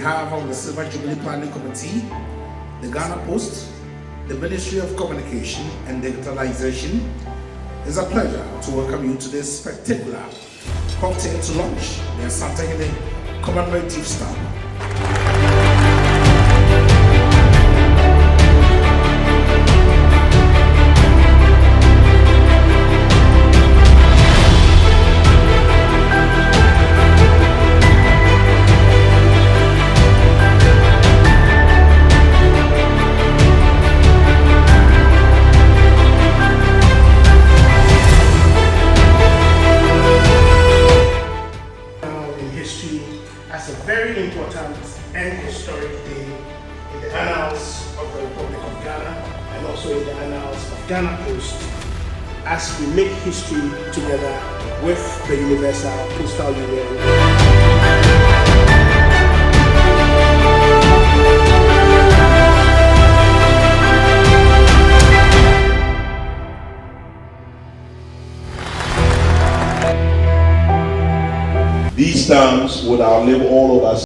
behalf of the Silver Jubilee Planning Committee, the Ghana Post, the Ministry of Communication and Digitalization, it's a pleasure to welcome you to this spectacular cocktail to launch the Asantehene Commemorative Stamp. As a very important and historic day in the annals of the Republic of Ghana and also in the annals of Ghana Post, as we make history together with the Universal Postal Union. These stamps would outlive all of us